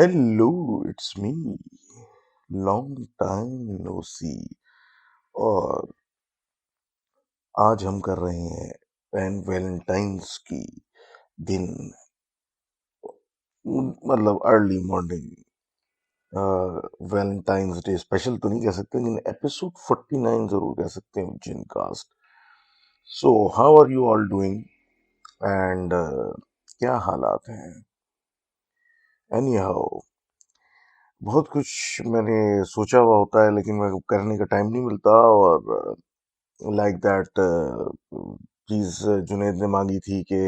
Hello, it's me. Long time no see. اور آج ہم کر رہے ہیں ویلنٹائنس کی دن، مطلب early morning Valentines day special تو نہیں کہہ سکتے لیکن ایپیسوڈ 49 ضرور کہہ سکتے ہیں جن کاسٹ. So how are you all doing and کیا حالات ہیں؟ اینی ہاؤ، بہت کچھ میں نے سوچا ہوا ہوتا ہے لیکن میں کرنے کا ٹائم نہیں ملتا. اور لائک دیٹ چیز جنید نے مانگی تھی کہ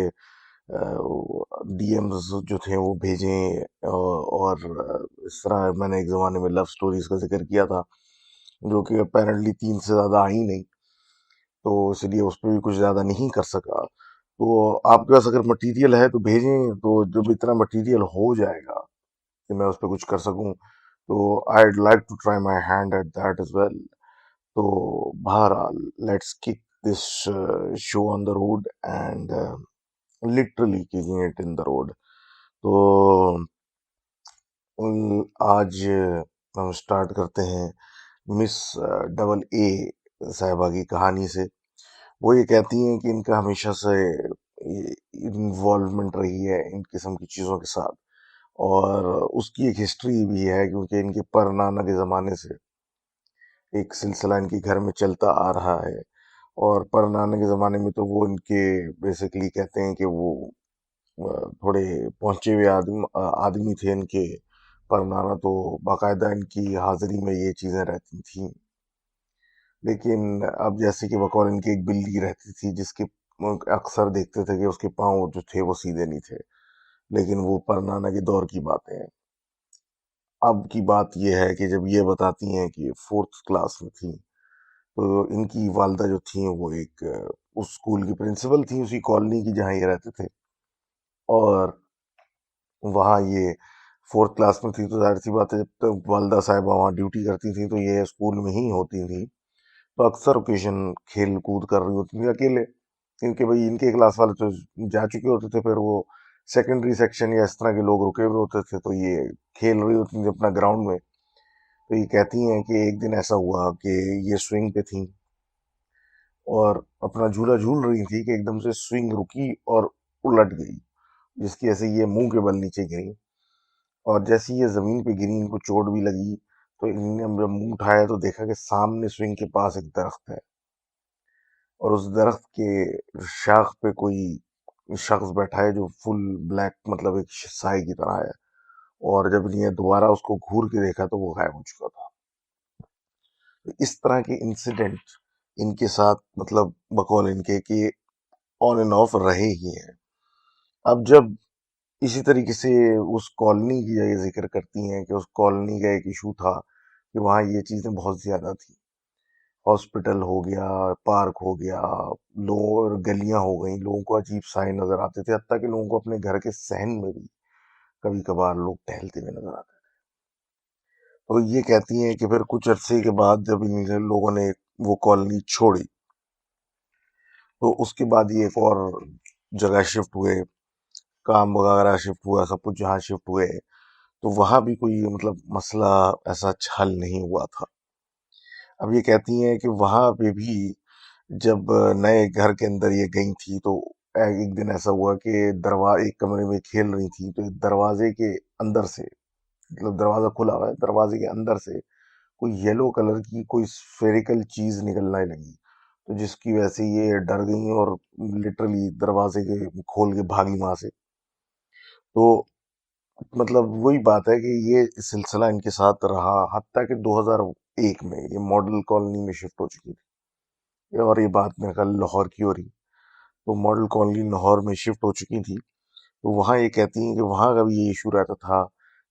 ڈی ایمز جو تھے وہ بھیجیں، اور اس طرح میں نے ایک زمانے میں لو سٹوریز کا ذکر کیا تھا جو کہ اپیرنٹلی 3 سے زیادہ آئی نہیں، تو اس لیے اس پہ بھی کچھ زیادہ نہیں کر سکا. تو آپ کے پاس اگر مٹیریل ہے تو بھیجیں، تو جب اتنا مٹیریل ہو جائے گا کہ میں اس پہ کچھ کر سکوں تو I'd like to try my hand at that as well. تو بہرحال let's kick this show on the road and literally kicking it in the road. تو آج ہم اسٹارٹ کرتے ہیں مس ڈبل اے صاحبہ کی کہانی سے. وہ یہ کہتی ہیں کہ ان کا ہمیشہ سے انوالومنٹ رہی ہے ان قسم کی چیزوں کے ساتھ، اور اس کی ایک ہسٹری بھی ہے کیونکہ ان کے پر نانا کے زمانے سے ایک سلسلہ ان کے گھر میں چلتا آ رہا ہے. اور پر نانا کے زمانے میں تو وہ ان کے بیسیکلی کہتے ہیں کہ وہ تھوڑے پہنچے ہوئے آدمی تھے ان کے پر نانا، تو باقاعدہ ان کی حاضری میں یہ چیزیں رہتی تھیں. لیکن اب جیسے کہ بقول ان کی ایک بلی رہتی تھی جس کے اکثر دیکھتے تھے کہ اس کے پاؤں جو تھے وہ سیدھے نہیں تھے، لیکن وہ پر نانا کے دور کی باتیں ہیں. اب کی بات یہ ہے کہ جب یہ بتاتی ہیں کہ 4th کلاس میں تھیں تو ان کی والدہ جو تھیں وہ ایک اس اسکول کی پرنسپل تھیں، اسی کالونی کی جہاں یہ رہتے تھے. اور وہاں یہ 4th کلاس میں تھی تو ظاہر سی بات ہے جب تک والدہ صاحبہ وہاں ڈیوٹی کرتی تھیں تو یہ اسکول میں ہی ہوتی تھیں. تو اکثر اوکیشن کھیل کود کر رہی ہوتی تھیں اکیلے، کیونکہ بھائی ان کے کلاس والے تو جا چکے ہوتے تھے، پھر وہ سیکنڈری سیکشن یا اس طرح کے لوگ رکے ہوئے ہوتے تھے تو یہ کھیل رہی ہوتی تھیں اپنا گراؤنڈ میں. تو یہ کہتی ہیں کہ ایک دن ایسا ہوا کہ یہ سوئنگ پہ تھیں اور اپنا جھولا جھول رہی تھی کہ ایک دم سے سوئنگ رکی اور الٹ گئی، جس کی وجہ سے یہ منہ کے بل نیچے گری. اور جیسے یہ زمین پہ گری ان کو چوٹ بھی لگی، تو انہوں نے جب منہ اٹھایا تو دیکھا کہ سامنے سوئنگ کے پاس ایک درخت ہے، اور اس درخت کے شاخ پہ کوئی شخص بیٹھا ہے جو فل بلیک، مطلب ایک سائے کی طرح ہے. اور جب انہیں دوبارہ اس کو گھور کے دیکھا تو وہ غائب ہو چکا تھا. اس طرح کے انسیڈنٹ ان کے ساتھ مطلب بقول ان کے کہ آن اینڈ آف رہے ہی ہیں. اب جب اسی طریقے سے اس کالونی کی یہ ذکر کرتی ہیں کہ اس کالونی کا ایک ایشو تھا کہ وہاں یہ چیزیں بہت زیادہ تھیں، ہاسپٹل ہو گیا، پارک ہو گیا، لوگ گلیاں ہو گئیں، لوگوں کو عجیب سائے نظر آتے تھے، حتیٰ کہ لوگوں کو اپنے گھر کے صحن میں بھی کبھی کبھار لوگ ٹہلتے ہوئے نظر آتے. تو یہ کہتی ہیں کہ پھر کچھ عرصے کے بعد جب ان لوگوں نے وہ کالونی چھوڑی تو اس کے بعد یہ ایک اور جگہ شفٹ ہوئے، کام وغیرہ شفٹ ہوا، سب کچھ جہاں شفٹ ہوئے تو وہاں بھی کوئی مطلب مسئلہ ایسا حل نہیں ہوا تھا. اب یہ کہتی ہیں کہ وہاں پہ بھی جب نئے گھر کے اندر یہ گئی تھی تو ایک دن ایسا ہوا کہ ایک کمرے میں کھیل رہی تھی تو دروازے کے اندر سے، مطلب دروازہ کھلا ہوا ہے، دروازے کے اندر سے کوئی یلو کلر کی کوئی سفیریکل چیز نکلنے لگی، تو جس کی وجہ سے یہ ڈر گئی اور لٹرلی دروازے کے کھول کے بھاگی وہاں سے. تو مطلب وہی بات ہے کہ یہ سلسلہ ان کے ساتھ رہا حتیٰ کہ 2001 میں یہ ماڈل کالونی میں شفٹ ہو چکی تھی، اور یہ بات میرے خیال لاہور کی ہو رہی. تو ماڈل کالونی لاہور میں شفٹ ہو چکی تھی. تو وہاں یہ کہتی ہیں کہ وہاں کا بھی یہ ایشو رہتا تھا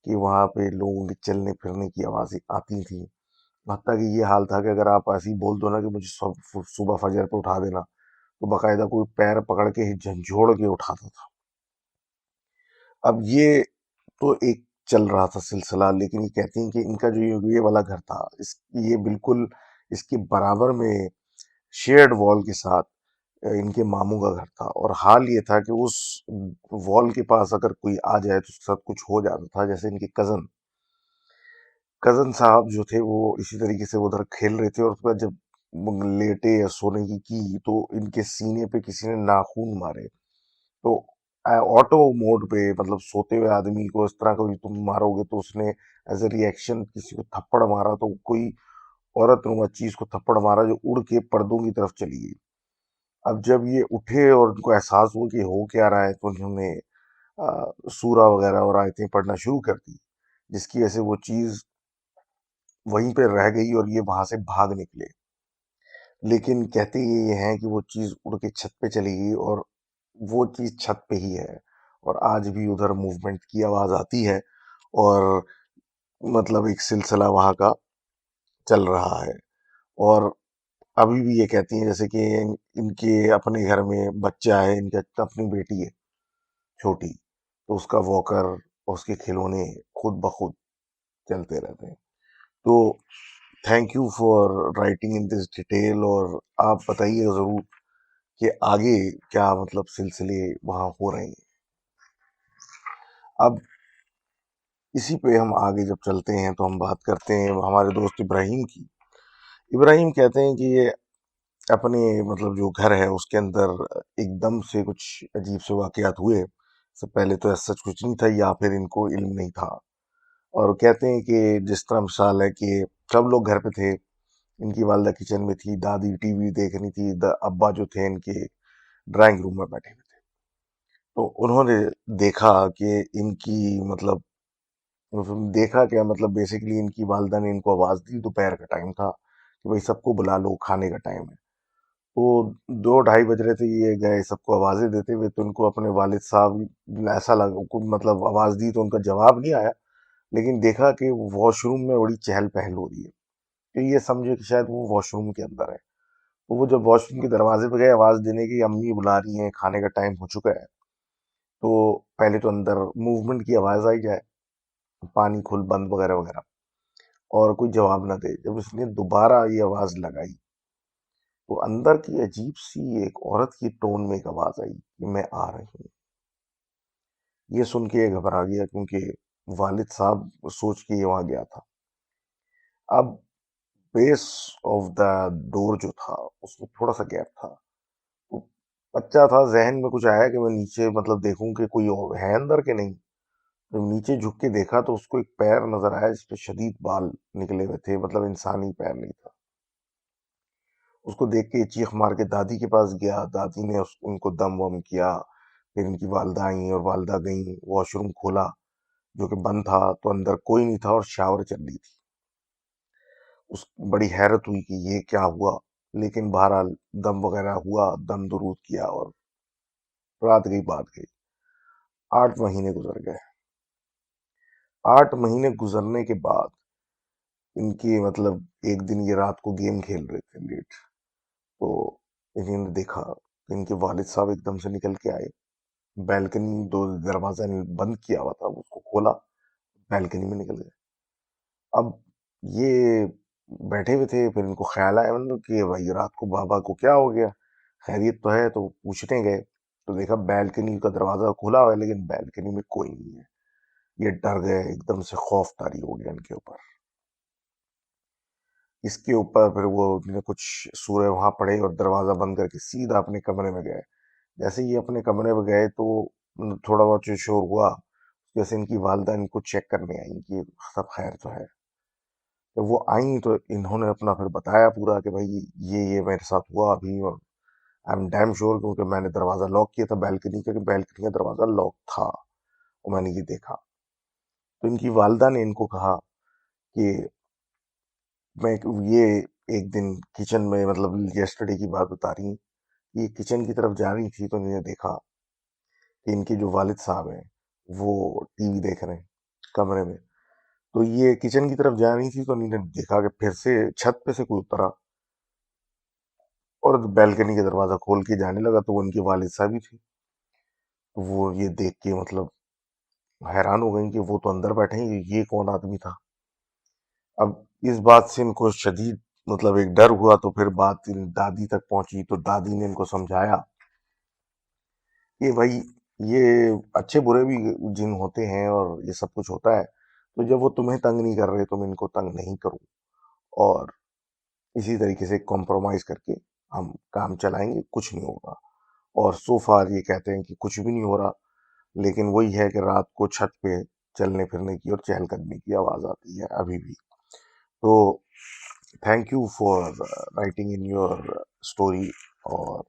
کہ وہاں پہ لوگوں کے چلنے پھرنے کی آوازیں آتی تھیں، حتیٰ کہ یہ حال تھا کہ اگر آپ ایسے ہی بول دو نا کہ مجھے صبح فجر پہ اٹھا دینا تو باقاعدہ کوئی پیر پکڑ کے جھنجھوڑ کے اٹھاتا تھا. اب یہ تو ایک چل رہا تھا سلسلہ، لیکن یہ کہتی ہیں کہ ان کا جو یہ والا گھر تھا یہ بالکل اس کے برابر میں شیئرڈ وال کے ساتھ ان کے ماموں کا گھر تھا، اور حال یہ تھا کہ اس وال کے پاس اگر کوئی آ جائے تو اس کے ساتھ کچھ ہو جاتا تھا. جیسے ان کے کزن صاحب جو تھے وہ اسی طریقے سے ادھر کھیل رہے تھے، اور اس کے بعد جب لیٹے یا سونے کی تو ان کے سینے پہ کسی نے ناخون مارے. تو آٹو موڈ پہ، مطلب سوتے ہوئے آدمی کو اس طرح کوئی تم مارو گے، تو اس نے ایز اے ریئیکشن کسی کو تھپڑ مارا، تو کوئی عورت نما چیز کو تھپڑ مارا جو اڑ کے پردوں کی طرف چلی گئی. اب جب یہ اٹھے اور ان کو احساس ہوا کہ ہو کیا رہا ہے، تو انہوں نے سورہ وغیرہ اور آیتیں پڑھنا شروع کر دی، جس کی وجہ سے وہ چیز وہیں پہ رہ گئی اور یہ وہاں سے بھاگ نکلے. لیکن کہتے یہ ہیں کہ وہ چیز اڑ کے چھت پہ چلی گئی، اور وہ چیز چھت پہ ہی ہے، اور آج بھی ادھر موومنٹ کی آواز آتی ہے، اور مطلب ایک سلسلہ وہاں کا چل رہا ہے. اور ابھی بھی یہ کہتی ہیں جیسے کہ ان کے اپنے گھر میں بچہ ہے، ان کے اپنی بیٹی ہے چھوٹی، تو اس کا واکر اور اس کے کھلونے خود بخود چلتے رہتے ہیں. تو thank you for writing in this detail, اور آپ بتائیے ضرور کہ آگے کیا مطلب سلسلے وہاں ہو رہے ہیں. اب اسی پہ ہم آگے جب چلتے ہیں تو ہم بات کرتے ہیں ہمارے دوست ابراہیم کی. ابراہیم کہتے ہیں کہ یہ اپنے مطلب جو گھر ہے اس کے اندر ایک دم سے کچھ عجیب سے واقعات ہوئے. سے پہلے تو ایسا سچ کچھ نہیں تھا، یا پھر ان کو علم نہیں تھا. اور کہتے ہیں کہ جس طرح مثال ہے کہ سب لوگ گھر پہ تھے، ان کی والدہ کچن میں تھی، دادی ٹی وی دیکھ رہی تھی، ابا جو تھے ان کے ڈرائنگ روم میں بیٹھے ہوئے تھے. تو انہوں نے دیکھا کہ ان کی مطلب دیکھا کیا مطلب بیسیکلی ان کی والدہ نے ان کو آواز دی. دوپہر کا ٹائم تھا کہ بھائی سب کو بلا لو، کھانے کا ٹائم ہے. تو 2-2:30 بج رہے تھے، یہ گئے سب کو آوازیں دیتے ہوئے. تو ان کو اپنے والد صاحب ایسا لگا، مطلب آواز دی تو ان کا جواب نہیں آیا، لیکن دیکھا کہ واش روم میں بڑی چہل پہل ہو رہی ہے. تو یہ سمجھے کہ شاید وہ واش روم کے اندر ہے. تو وہ جب واش روم کے دروازے پہ گئے آواز دینے کی، امی بلا رہی ہیں، کھانے کا ٹائم ہو چکا ہے. تو پہلے تو اندر موومنٹ کی آواز آئی جائے، پانی کھل بند وغیرہ وغیرہ، اور کوئی جواب نہ دے. جب اس نے دوبارہ یہ آواز لگائی تو اندر کی عجیب سی ایک عورت کی ٹون میں ایک آواز آئی کہ میں آ رہی ہوں. یہ سن کے یہ گھبرا گیا، کیونکہ والد صاحب سوچ کے یہ وہاں گیا تھا. اب بیس آف دا ڈور جو تھا اس میں تھوڑا سا گیپ تھا. تو بچہ تھا، ذہن میں کچھ آیا کہ میں نیچے مطلب دیکھوں کہ کوئی ہے اندر کہ نہیں. جب نیچے جھک کے دیکھا تو اس کو ایک پیر نظر آیا جس پہ شدید بال نکلے ہوئے تھے، مطلب انسانی پیر نہیں تھا. اس کو دیکھ کے چیخ مار کے دادی کے پاس گیا. دادی نے ان کو دم وم کیا. پھر ان کی والدہ آئیں اور والدہ گئیں، واش روم کھولا جو کہ بند تھا، تو اندر کوئی نہیں تھا اور شاور چل رہی تھی. اس بڑی حیرت ہوئی کہ یہ کیا ہوا. لیکن بہرحال دم وغیرہ ہوا، دم درود کیا، اور رات گئی بات گئی. 8 مہینے گزر گئے. 8 مہینے گزرنے کے بعد ان کی مطلب ایک دن یہ رات کو گیم کھیل رہے تھے لیٹ. تو انہوں نے دیکھا کہ ان کے والد صاحب ایک دم سے نکل کے آئے. بیلکنی دروازہ بند کیا ہوا تھا، اس کو کھولا، بیلکنی میں نکل گئے. اب یہ بیٹھے ہوئے تھے، پھر ان کو خیال آیا مطلب کہ بھائی رات کو بابا کو کیا ہو گیا، خیریت تو ہے. تو پوچھنے گئے تو دیکھا بیلکنی کا دروازہ کھلا ہوا ہے، لیکن بیلکنی میں کوئی نہیں ہے. یہ ڈر گئے، ایک دم سے خوف طاری ہو گیا ان کے اوپر. اس کے اوپر پھر وہ نے کچھ سورہ وہاں پڑھے اور دروازہ بند کر کے سیدھا اپنے کمرے میں گئے. جیسے ہی اپنے کمرے میں گئے تو تھوڑا بہت جو شور ہوا، جیسے ان کی والدہ ان کو چیک کرنے آئیں کہ سب خیر تو ہے. جب وہ آئیں تو انہوں نے اپنا پھر بتایا پورا کہ بھائی یہ میرے ساتھ ہوا ابھی، اور آئی ایم ڈیم شیور کیونکہ میں نے دروازہ لاک کیا تھا بیلکنی کا، کہ بیلکنی کا دروازہ لاک تھا اور میں نے یہ دیکھا. تو ان کی والدہ نے ان کو کہا کہ میں یہ ایک دن کچن میں مطلب یسٹرڈے کی بات بتا رہی ہوں، یہ کچن کی طرف جا رہی تھی تو انہوں نے دیکھا کہ ان کے جو والد صاحب ہیں وہ ٹی وی دیکھ رہے ہیں کمرے میں. تو یہ کچن کی طرف جا رہی تھی تو انہوں نے دیکھا کہ پھر سے چھت پہ سے کوئی اترا اور بیلکنی کا دروازہ کھول کے جانے لگا. تو وہ ان کے والد صاحب ہی تھے. تو وہ یہ دیکھ کے مطلب حیران ہو گئی کہ وہ تو اندر بیٹھے ہیں، یہ کون آدمی تھا. اب اس بات سے ان کو شدید مطلب ایک ڈر ہوا، تو پھر بات دادی تک پہنچی، تو دادی نے ان کو سمجھایا کہ بھائی یہ اچھے برے بھی جن ہوتے ہیں اور یہ سب کچھ ہوتا ہے، تو جب وہ تمہیں تنگ نہیں کر رہے، تم ان کو تنگ نہیں کرو، اور اسی طریقے سے کمپرومائز کر کے ہم کام چلائیں گے، کچھ نہیں ہوگا۔ اور سو فار یہ کہتے ہیں کہ کچھ بھی نہیں ہو رہا، لیکن وہی ہے کہ رات کو چھت پہ چلنے پھرنے کی اور چہل قدمی کی آواز آتی ہے ابھی بھی۔ تو thank you for writing in your story, اور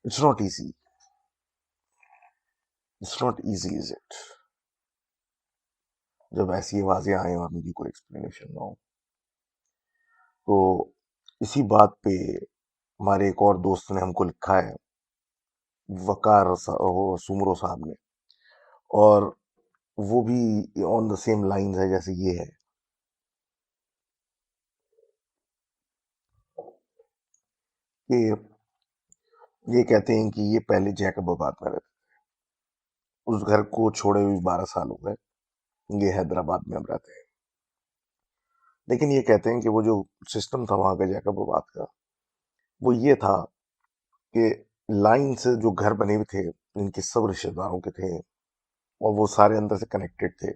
it's not easy, it's not easy is it, جب ایسی آوازیں آئیں اور ان کی کوئی ایکسپلینیشن نہ ہو۔ تو اسی بات پہ ہمارے ایک اور دوست نے ہم کو لکھا ہے، وقار سومرو صاحب نے، اور وہ بھی آن دا سیم لائنز ہے جیسے یہ ہے، کہ یہ کہتے ہیں کہ یہ پہلے جیکب آباد میں رہتے، اس گھر کو چھوڑے ہوئے 12 سال ہو گئے، یہ حیدرآباد میں اب رہتے ہیں۔ لیکن یہ کہتے ہیں کہ وہ جو سسٹم تھا وہاں کا جیکب آباد کا، وہ یہ تھا کہ لائن سے جو گھر بنے ہوئے تھے ان کے سب رشتے داروں کے تھے، اور وہ سارے اندر سے کنیکٹڈ تھے،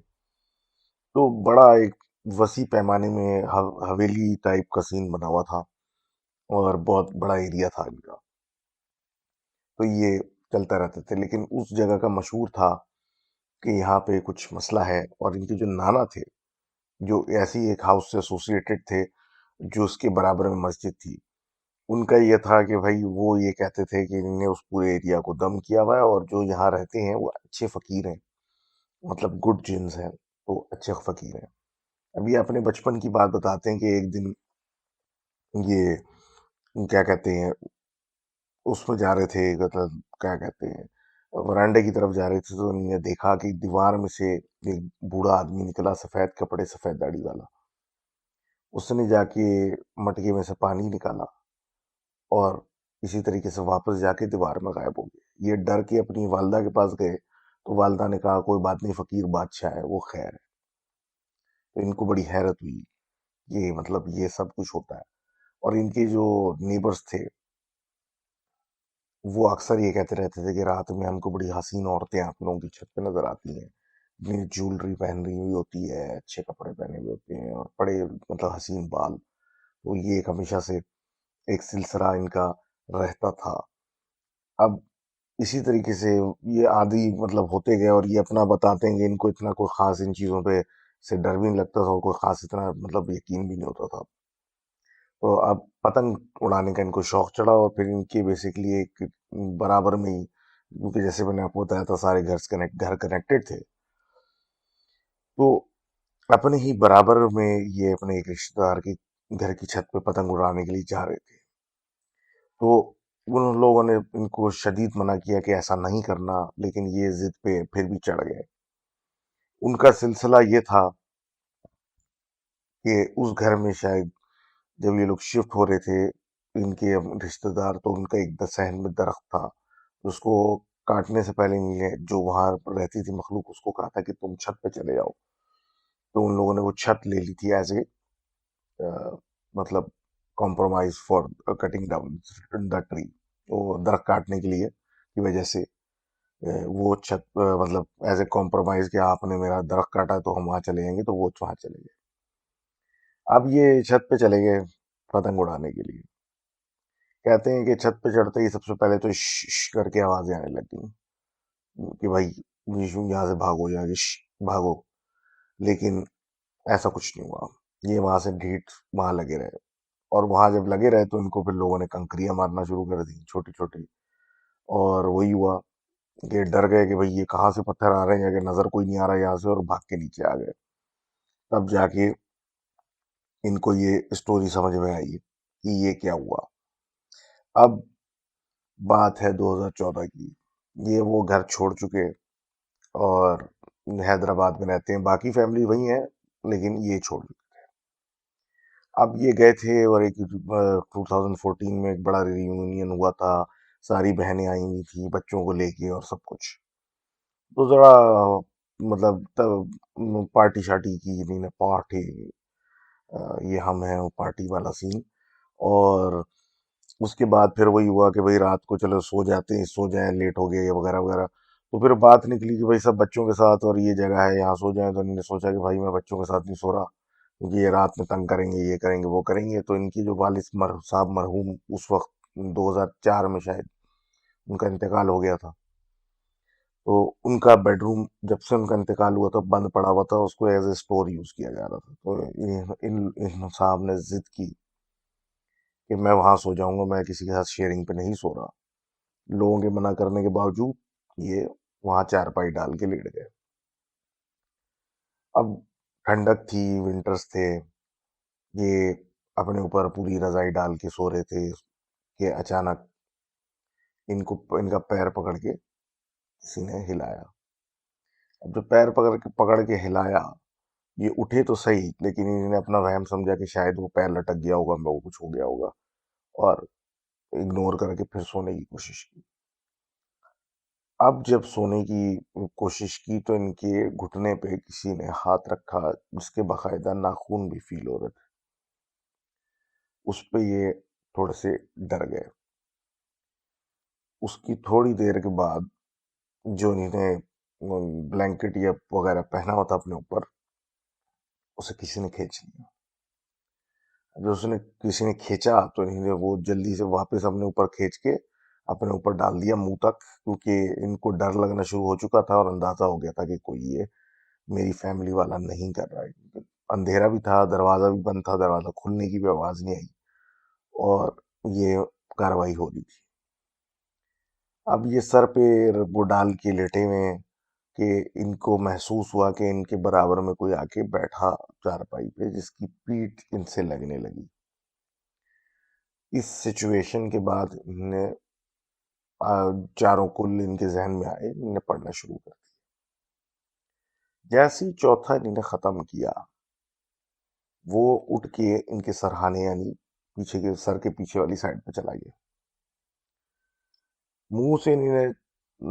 تو بڑا ایک وسیع پیمانے میں حویلی ٹائپ کا سین بنا ہوا تھا، اور بہت بڑا ایریا تھا ان کا، تو یہ چلتا رہتا تھا۔ لیکن اس جگہ کا مشہور تھا کہ یہاں پہ کچھ مسئلہ ہے، اور ان کے جو نانا تھے، جو ایسی ایک ہاؤس سے ایسوسیٹڈ تھے جو اس کے برابر میں مسجد تھی، ان کا یہ تھا کہ بھائی وہ یہ کہتے تھے کہ انہوں نے اس پورے ایریا کو دم کیا ہوا ہے، اور جو یہاں رہتے ہیں وہ اچھے فقیر ہیں، مطلب گڈ جنس ہیں، تو اچھے فقیر ہیں۔ اب یہ اپنے بچپن کی بات بتاتے ہیں کہ ایک دن یہ کیا کہتے ہیں، اس میں جا رہے تھے، مطلب کیا کہتے ہیں، ورانڈے کی طرف جا رہے تھے، تو انہوں نے دیکھا کہ دیوار میں سے ایک بوڑھا آدمی نکلا، سفید کپڑے، سفید داڑھی والا۔ اس نے جا کے مٹکے میں سے پانی نکالا، اور اسی طریقے سے واپس جا کے دیوار میں غائب ہو گئے۔ یہ ڈر کے اپنی والدہ کے پاس گئے، تو والدہ نے کہا کوئی بات نہیں، فقیر بادشاہ ہے، وہ خیر ہے۔ تو ان کو بڑی حیرت ہوئی، یہ مطلب یہ سب کچھ ہوتا ہے۔ اور ان کے جو نیبرز تھے وہ اکثر یہ کہتے رہتے تھے کہ رات میں ہم کو بڑی حسین عورتیں آپ لوگوں کی چھت پہ نظر آتی ہیں، جنہیں جولری پہن رہی ہوئی ہوتی ہے، اچھے کپڑے پہنے ہوئے ہوتے ہیں، اور بڑے مطلب حسین بال۔ تو یہ ایک ہمیشہ سے ایک سلسلہ ان کا رہتا تھا۔ اب اسی طریقے سے یہ عادی مطلب ہوتے گئے، اور یہ اپنا بتاتے ہیں کہ ان کو اتنا کوئی خاص ان چیزوں پہ سے ڈر بھی نہیں لگتا تھا، اور کوئی خاص اتنا مطلب یقین بھی نہیں ہوتا تھا۔ تو اب پتنگ اڑانے کا ان کو شوق چڑھا، اور پھر ان کے بیسکلی ایک برابر میں ہی، کیونکہ جیسے میں نے آپ کو بتایا تھا سارے گھر کنیکٹڈ تھے، تو اپنے ہی برابر میں یہ اپنے ایک رشتے دار کے گھر کی چھت پہ پتنگ اڑانے کے لیے جا رہے تھے۔ تو ان لوگوں نے ان کو شدید منع کیا کہ ایسا نہیں کرنا، لیکن یہ ضد پہ پھر بھی چڑھ گئے۔ ان کا سلسلہ یہ تھا کہ اس گھر میں شاید جب یہ لوگ شفٹ ہو رہے تھے، ان کے رشتے دار، تو ان کا ایک صحن میں درخت تھا، اس کو کاٹنے سے پہلے جو وہاں رہتی تھی مخلوق، اس کو کہا تھا کہ تم چھت پہ چلے جاؤ۔ تو ان لوگوں نے وہ چھت لے لی تھی ایز اے مطلب compromise for cutting down the tree, وہ درخت کاٹنے کے لیے کی وجہ سے وہ چھت مطلب ایز اے کمپرومائز کہ آپ نے میرا درخت کاٹا تو ہم وہاں چلے جائیں گے، تو وہ وہاں چلے گئے۔ اب یہ چھت پہ چلے گئے پتنگ اڑانے کے لیے۔ کہتے ہیں کہ چھت پہ چڑھتے ہی سب سے پہلے تو ش کر کے آوازیں آنے لگیں کہ بھائی یہاں سے بھاگو، یہاں سے بھاگو، لیکن ایسا کچھ نہیں ہوا۔ یہ وہاں سے ڈھیٹ وہاں لگے رہے، اور وہاں جب لگے رہے تو ان کو پھر لوگوں نے کنکریاں مارنا شروع کر دی چھوٹی چھوٹی، اور وہی ہوا کہ ڈر گئے کہ بھئی یہ کہاں سے پتھر آ رہے ہیں، کہ نظر کوئی نہیں آ رہا یہاں سے، اور بھاگ کے نیچے آ گئے۔ تب جا کے ان کو یہ اسٹوری سمجھ میں آئی کہ یہ کیا ہوا۔ اب بات ہے 2014 کی، یہ وہ گھر چھوڑ چکے اور حیدرآباد میں رہتے ہیں، باقی فیملی وہی ہیں، لیکن یہ چھوڑ چکے۔ اب یہ گئے تھے، اور ایک 2014 میں ایک بڑا ریونین ہوا تھا، ساری بہنیں آئی ہوئی تھی بچوں کو لے کے اور سب کچھ، تو ذرا مطلب پارٹی شارٹی کی، انہوں نے پارٹی یہ ہم ہیں وہ پارٹی والا سین. اور اس کے بعد پھر وہی ہوا کہ بھائی رات کو چلو سو جاتے ہیں، سو جائیں، لیٹ ہو گیا یا وغیرہ وغیرہ. تو پھر بات نکلی کہ بھائی سب بچوں کے ساتھ اور یہ جگہ ہے یہاں سو جائیں. تو انہوں نے سوچا کہ بھائی میں بچوں کے ساتھ نہیں سو رہا، کیونکہ یہ رات میں تنگ کریں گے، یہ کریں گے، وہ کریں گے. تو ان کی جو والد صاحب مرحوم اس وقت 2004 میں شاید ان کا انتقال ہو گیا تھا. تو ان کا بیڈ روم جب سے ان کا انتقال ہوا تھا بند پڑا ہوا تھا، اس کو ایز اے اسٹور یوز کیا جا رہا تھا. تو ان صاحب نے ضد کی کہ میں وہاں سو جاؤں گا، میں کسی کے ساتھ شیئرنگ پہ نہیں سو رہا. لوگوں کے منع کرنے کے باوجود یہ وہاں چارپائی ڈال کے لیٹ گئے. اب ٹھنڈک تھی، ونٹرز تھے، یہ اپنے اوپر پوری رضائی ڈال کے سو رہے تھے کہ اچانک ان کا پیر پکڑ کے کسی نے ہلایا. اب جو پیر پکڑ کے ہلایا، یہ اٹھے تو صحیح، لیکن انہوں نے اپنا وہم سمجھا کہ شاید وہ پیر لٹک گیا ہوگا، وہ کچھ ہو گیا ہوگا، اور اگنور کر کے پھر سونے کی کوشش کی. اب جب سونے کی کوشش کی تو ان کے گھٹنے پہ کسی نے ہاتھ رکھا، جس کے باقاعدہ ناخون بھی فیل ہو رہے تھے. اس پہ یہ تھوڑے سے ڈر گئے. اس کی تھوڑی دیر کے بعد جو انہوں نے بلینکٹ یا وغیرہ پہنا ہوا تھا اپنے اوپر، اسے کسی نے کھینچ لیا. جو اس نے کسی نے کھینچا تو انہوں نے وہ جلدی سے واپس اپنے اوپر کھینچ کے اپنے اوپر ڈال دیا منہ تک، کیونکہ ان کو ڈر لگنا شروع ہو چکا تھا اور اندازہ ہو گیا تھا کہ کوئی یہ میری فیملی والا نہیں کر رہا ہے. اندھیرا بھی تھا، دروازہ بھی بند تھا، دروازہ کھلنے کی بھی آواز نہیں آئی، اور یہ کاروائی ہو رہی تھی. اب یہ سر پہ وہ ڈال کے لیٹے ہوئے ہیں کہ ان کو محسوس ہوا کہ ان کے برابر میں کوئی آ کے بیٹھا چارپائی پہ، جس کی پیٹھ ان سے لگنے لگی. اس سچویشن کے بعد انہوں نے چاروں کل ان کے ذہن میں آئے، انہوں نے پڑھنا شروع کر دیا. جیسے ہی چوتھا انہوں نے ختم کیا، وہ اٹھ کے ان کے سرہانے یعنی پیچھے کے سر کے پیچھے والی سائڈ پہ چلا گیا. منہ سے انہوں نے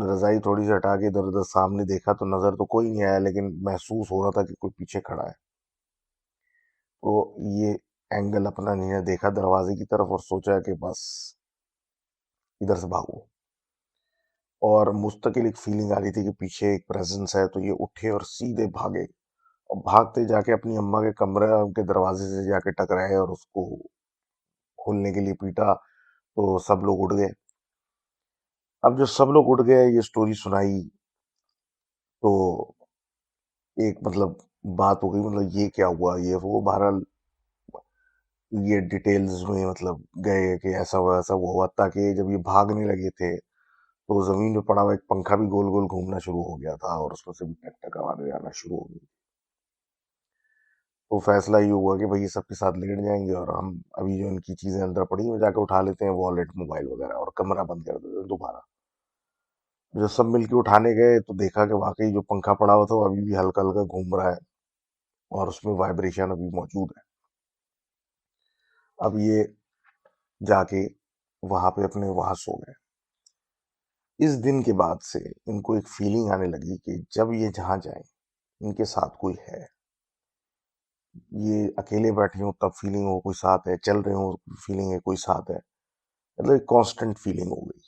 رضائی تھوڑی سی ہٹا کے ادھر ادھر سامنے دیکھا تو نظر تو کوئی نہیں آیا، لیکن محسوس ہو رہا تھا کہ کوئی پیچھے کھڑا ہے. تو یہ اینگل اپنا انہوں نے دیکھا دروازے کی طرف اور سوچا کہ بس ادھر سے بھاگو. اور مستقل ایک فیلنگ آ رہی تھی کہ پیچھے ایک پریزنس ہے. تو یہ اٹھے اور سیدھے بھاگے، اور بھاگتے جا کے اپنی اماں کے کمرے کے دروازے سے جا کے ٹکرائے اور اس کو کھولنے کے لیے پیٹا. تو سب لوگ اٹھ گئے. اب جو سب لوگ اٹھ گئے، یہ سٹوری سنائی تو ایک مطلب بات ہو گئی، مطلب یہ کیا ہوا، یہ وہ. بہرحال یہ ڈیٹیلز میں مطلب گئے کہ ایسا ہوا ایسا وہ ہوا، تاکہ جب یہ بھاگنے لگے تھے تو زمین پہ پڑا ہوا ایک پنکھا بھی گول گول گھومنا شروع ہو گیا تھا، اور اس میں سے بھی ٹک ٹک آواز آنا شروع ہو گئی. تو فیصلہ یہ ہوا کہ بھائی یہ سب کے ساتھ لیٹ جائیں گے، اور ہم ابھی جو ان کی چیزیں اندر پڑی ہیں وہ جا کے اٹھا لیتے ہیں، والیٹ، موبائل وغیرہ، اور کمرہ بند کر دیتے ہیں دوبارہ. جب سب مل کے اٹھانے گئے تو دیکھا کہ واقعی جو پنکھا پڑا ہوا تھا وہ ابھی بھی ہلکا ہلکا گھوم رہا ہے، اور اس میں وائبریشن ابھی موجود ہے. اب یہ جا کے وہاں پہ اپنے وہاں سو گئے. اس دن کے بعد سے ان کو ایک فیلنگ آنے لگی کہ جب یہ جہاں جائیں ان کے ساتھ کوئی ہے. یہ اکیلے بیٹھے ہوں تب فیلنگ ہو کوئی ساتھ ہے، چل رہے ہوں فیلنگ ہے کوئی ساتھ ہے. مطلب ایک کانسٹنٹ فیلنگ ہو گئی،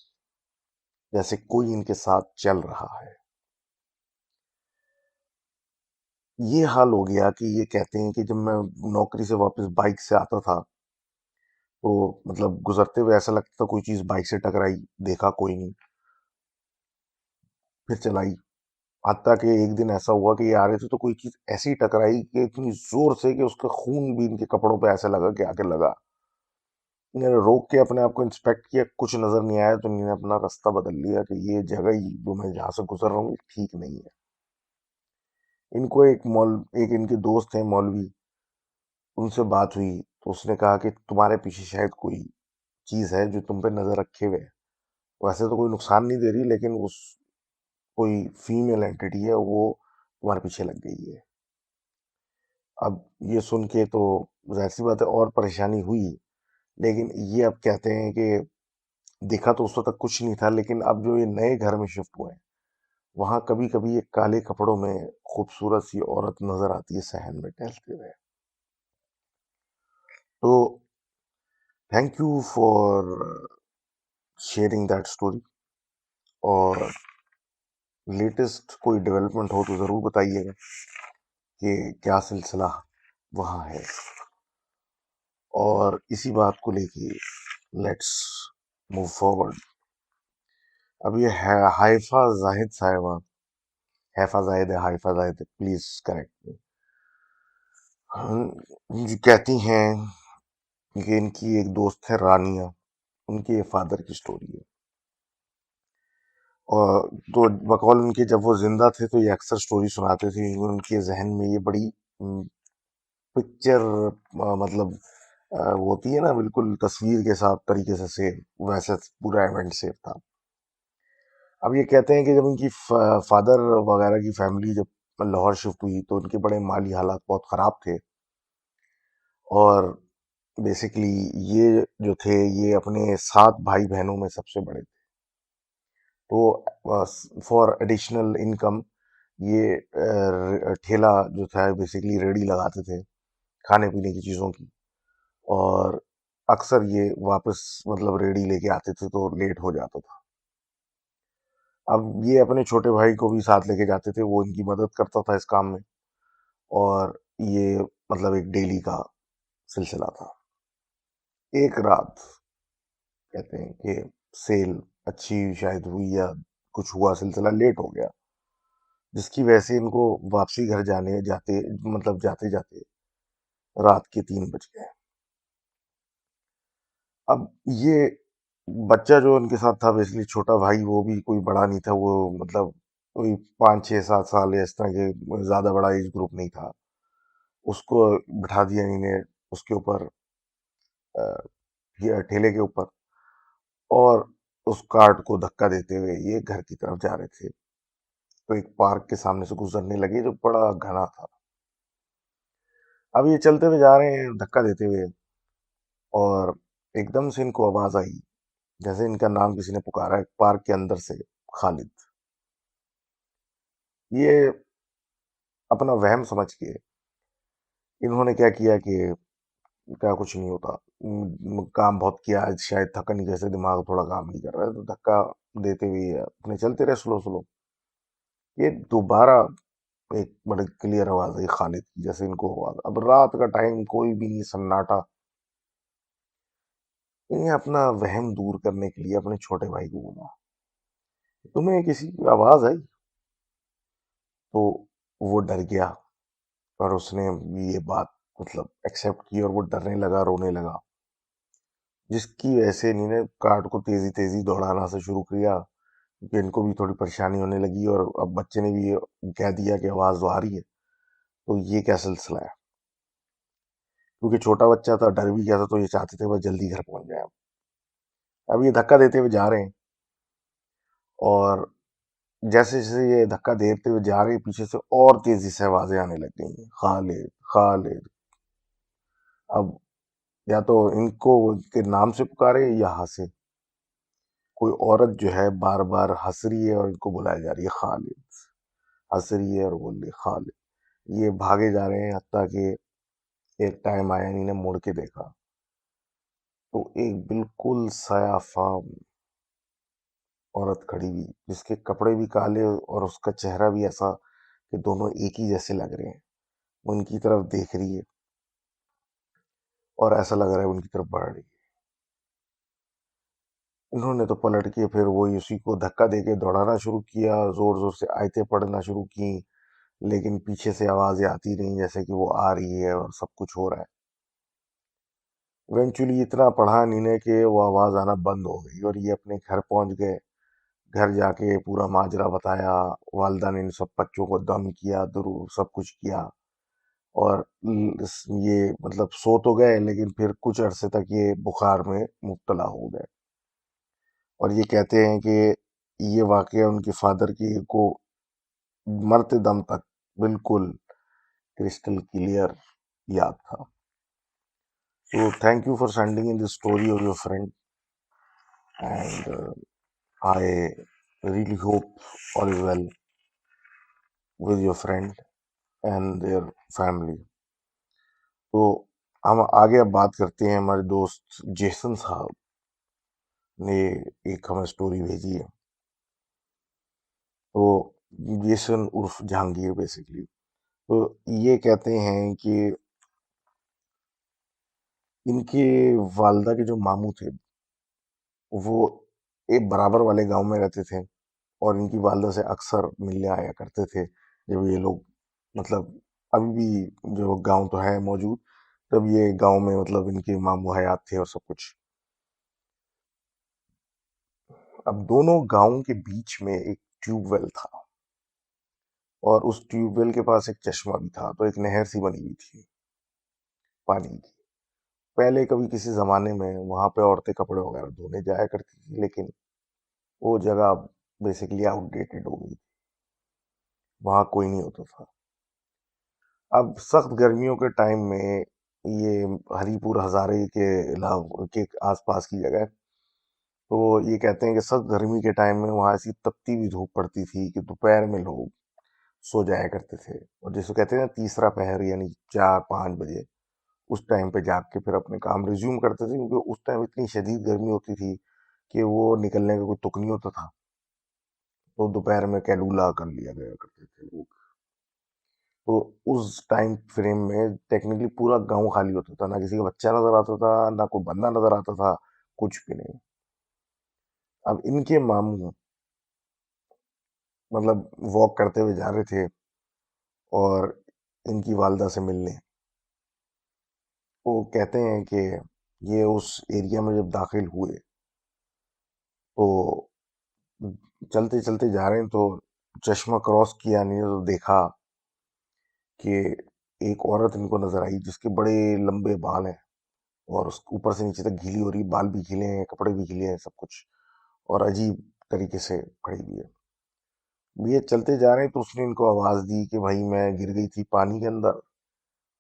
جیسے کوئی ان کے ساتھ چل رہا ہے. یہ حال ہو گیا کہ یہ کہتے ہیں کہ جب میں نوکری سے واپس بائک سے آتا تھا تو مطلب گزرتے ہوئے ایسا لگتا تھا کوئی چیز بائک سے ٹکرائی، دیکھا کوئی نہیں، پھر چلائی. حتیٰ کہ ایک دن ایسا ہوا کہ یہ آ رہے تھے تو کوئی چیز ایسی ٹکرائی کہ اتنی زور سے کہ اس کا خون بھی ان کے کپڑوں پہ ایسا لگا کہ آ کے لگا. انہوں نے روک کے اپنے آپ کو انسپیکٹ کیا، کچھ نظر نہیں آیا. تو انہوں نے اپنا راستہ بدل لیا کہ یہ جگہ ہی جو میں جہاں سے گزر رہا ہوں یہ ٹھیک نہیں ہے. ان کو ایک ان کے دوست ہیں مولوی، ان سے بات ہوئی تو اس نے کہا کہ تمہارے پیچھے شاید کوئی چیز ہے جو تم پہ نظر رکھے ہوئے ہے. ویسے تو کوئی نقصان نہیں دے رہی، لیکن اس کوئی فیمیل اینٹیٹی ہے وہ تمہارے پیچھے لگ گئی ہے. اب یہ سن کے تو ظاہر سی بات ہے اور پریشانی ہوئی، لیکن یہ اب کہتے ہیں کہ دیکھا تو اس وقت تک کچھ نہیں تھا، لیکن اب جو یہ نئے گھر میں شفٹ ہوئے ہیں وہاں کبھی کبھی ایک کالے کپڑوں میں خوبصورت سی عورت نظر آتی ہے صحن میں ٹہلتے ہوئے. تو thank you for sharing that story, اور لیٹسٹ کوئی ڈیولپمنٹ ہو تو ضرور بتائیے گا کہ کیا سلسلہ وہاں ہے، اور اسی بات کو لے کے لیٹس موو فارورڈ. اب یہ حائفہ زاہد صاحبہ، حیفا زاہد ہے حائفہ زاہد ہے، پلیز کریکٹ می، جی کہتی ہیں کہ ان کی ایک دوست ہے رانیہ، ان کے فادر کی سٹوری ہے. اور تو بقول ان کے جب وہ زندہ تھے تو یہ اکثر سٹوری سناتے تھے، ان کے ذہن میں یہ بڑی پکچر مطلب وہ ہوتی ہے نا، بالکل تصویر کے ساتھ طریقے سے سیو، ویسے پورا ایونٹ سیو تھا. اب یہ کہتے ہیں کہ جب ان کی فادر وغیرہ کی فیملی جب لاہور شفٹ ہوئی تو ان کے بڑے مالی حالات بہت خراب تھے، اور بیسیکلی یہ جو تھے یہ اپنے 7 بھائی بہنوں میں سب سے بڑے تھے. تو فار ایڈیشنل انکم یہ ٹھیلا جو تھا بیسیکلی ریڑھی لگاتے تھے کھانے پینے کی چیزوں کی، اور اکثر یہ واپس مطلب ریڑھی لے کے آتے تھے تو لیٹ ہو جاتا تھا. اب یہ اپنے چھوٹے بھائی کو بھی ساتھ لے کے جاتے تھے، وہ ان کی مدد کرتا تھا اس کام میں، اور یہ مطلب ایک ڈیلی کا سلسلہ تھا. ایک رات کہتے ہیں کہ سیل اچھی شاید ہوئی یا کچھ ہوا، سلسلہ لیٹ ہو گیا، جس کی وجہ سے ان کو واپسی گھر جاتے جاتے رات کے 3 بج گئے. اب یہ بچہ جو ان کے ساتھ تھا بیسکلی چھوٹا بھائی، وہ بھی کوئی بڑا نہیں تھا، وہ مطلب کوئی 5 6 7 سال یا اس طرح کے، زیادہ بڑا ایج گروپ نہیں تھا. اس کو بٹھا دیا انہوں نے اس کے اوپر، یہ ٹھیلے کے اوپر، اور اس کارٹ کو دھکا دیتے ہوئے یہ گھر کی طرف جا رہے تھے. تو ایک پارک کے سامنے سے گزرنے لگے جو بڑا گھنا تھا. اب یہ چلتے ہوئے جا رہے ہیں دھکا دیتے ہوئے، اور ایک دم سے ان کو آواز آئی جیسے ان کا نام کسی نے پکارا ہے پارک کے اندر سے، خالد. یہ اپنا وہم سمجھ کے انہوں نے کیا کیا کہ کیا کچھ نہیں ہوتا، کام بہت کیا شاید تھکن کی وجہ سے دماغ تھوڑا کام نہیں کر رہا ہے، تو دھکا دیتے ہوئے اپنے چلتے رہے سلو سلو. یہ دوبارہ ایک بڑی کلیئر آواز آئی خالد کی، جیسے ان کو آواز، اب رات کا ٹائم کوئی بھی نہیں، سناٹا. انہیں اپنا وہم دور کرنے کے لیے اپنے چھوٹے بھائی کو بولا، تمہیں کسی کی آواز آئی؟ تو وہ ڈر گیا، اور اس نے یہ بات مطلب ایکسیپٹ کی، اور وہ ڈرنے لگا، رونے لگا، جس کی وجہ سے انہوں نے کارٹ کو تیزی تیزی دوڑانا سے شروع کیا، کیونکہ ان کو بھی تھوڑی پریشانی ہونے لگی، اور اب بچے نے بھی کہہ دیا کہ آواز تو آ رہی ہے. تو یہ کیا سلسلہ ہے، کیونکہ چھوٹا بچہ تھا، ڈر بھی گیا تھا، تو یہ چاہتے تھے بس جلدی گھر پہنچ جائے. اب یہ دھکا دیتے ہوئے جا رہے ہیں، اور جیسے جیسے یہ دھکا دیتے ہوئے جا رہے ہیں پیچھے سے اور تیزی سے آوازیں آنے لگ گئی ہیں، خالد خالد. اب یا تو ان کو ان کے نام سے پکارے یا ہنسے. کوئی عورت جو ہے بار بار ہنس رہی ہے اور ان کو بلایا جا رہی ہے خالد، ہنس رہی ہے اور بول رہی ہے خالد. یہ بھاگے جا رہے ہیں، حتیٰ کہ ایک ٹائم آیا انہیں مڑ کے دیکھا تو ایک بالکل سایہ فام عورت کھڑی ہوئی، جس کے کپڑے بھی کالے اور اس کا چہرہ بھی ایسا کہ دونوں ایک ہی جیسے لگ رہے ہیں. وہ ان کی طرف دیکھ رہی ہے، اور ایسا لگ رہا ہے ان کی طرف بڑھ رہی ہے. انہوں نے تو پلٹ کے پھر وہی اسی کو دھکا دے کے دوڑانا شروع کیا، زور زور سے آیتیں پڑھنا شروع کی، لیکن پیچھے سے آوازیں آتی رہیں جیسے کہ وہ آ رہی ہے اور سب کچھ ہو رہا ہے. ایونچولی اتنا پڑھا انہیں نے کہ وہ آواز آنا بند ہو گئی، اور یہ اپنے گھر پہنچ گئے. گھر جا کے پورا ماجرا بتایا، والدہ نے ان سب بچوں کو دم کیا، درود سب کچھ کیا، اور یہ مطلب سو تو گئے لیکن پھر کچھ عرصے تک یہ بخار میں مبتلا ہو گئے. اور یہ کہتے ہیں کہ یہ واقعہ ان کے فادر کی کو مرتے دم تک بالکل کرسٹل کلیئر یاد تھا. So thank you for sending in the story of your friend, and I really hope all is well with your friend and their family. تو ہم آگے اب بات کرتے ہیں ہمارے دوست جیسن صاحب نے ایک ہمیں سٹوری بھیجی ہے. تو جیسن عرف جہانگیر بیسکلی، تو یہ کہتے ہیں کہ ان کے والدہ کے جو ماموں تھے وہ ایک برابر والے گاؤں میں رہتے تھے، اور ان کی والدہ سے اکثر ملنے آیا کرتے تھے جب یہ لوگ مطلب ابھی بھی جو گاؤں تو ہے موجود، تب یہ گاؤں میں مطلب ان کے ماموں حیات تھے اور سب کچھ. اب دونوں گاؤں کے بیچ میں ایک ٹیوب ویل تھا، اور اس ٹیوب ویل کے پاس ایک چشمہ بھی تھا، تو ایک نہر سی بنی ہوئی تھی پانی کی. پہلے کبھی کسی زمانے میں وہاں پہ عورتیں کپڑے وغیرہ دھونے جایا کرتی تھی، لیکن وہ جگہ بیسیکلی آؤٹ ڈیٹڈ ہو گئی، وہاں کوئی نہیں ہوتا تھا. اب سخت گرمیوں کے ٹائم میں یہ ہری پور ہزارے کے علاوہ کے آس پاس کی جگہ ہے، تو یہ کہتے ہیں کہ سخت گرمی کے ٹائم میں وہاں ایسی تپتی ہوئی دھوپ پڑتی تھی کہ دوپہر میں لوگ سو جایا کرتے تھے، اور جسے کہتے ہیں نا تیسرا پہر، یعنی 4-5 بجے اس ٹائم پہ جاگ کے پھر اپنے کام ریزیوم کرتے تھے، کیونکہ اس ٹائم اتنی شدید گرمی ہوتی تھی کہ وہ نکلنے کا کوئی تک نہیں ہوتا تھا. تو دوپہر میں کیلولا کر لیا گیا کرتے تھے لوگ. تو اس ٹائم فریم میں ٹیکنیکلی پورا گاؤں خالی ہوتا تھا، نہ کسی کا بچہ نظر آتا تھا، نہ کوئی بندہ نظر آتا تھا، کچھ بھی نہیں. اب ان کے ماموں مطلب واک کرتے ہوئے جا رہے تھے اور ان کی والدہ سے ملنے. وہ کہتے ہیں کہ یہ اس ایریا میں جب داخل ہوئے تو چلتے چلتے جا رہے ہیں، تو چشمہ کراس کیا نہیں تو دیکھا کہ ایک عورت ان کو نظر آئی جس کے بڑے لمبے بال ہیں، اور اس اوپر سے نیچے تک گھیلی ہو رہی، بال بھی گھلے ہیں، کپڑے بھی گھلے ہیں، سب کچھ، اور عجیب طریقے سے کھڑی ہوئی ہے. یہ چلتے جا رہے ہیں تو اس نے ان کو آواز دی کہ بھائی میں گر گئی تھی پانی کے اندر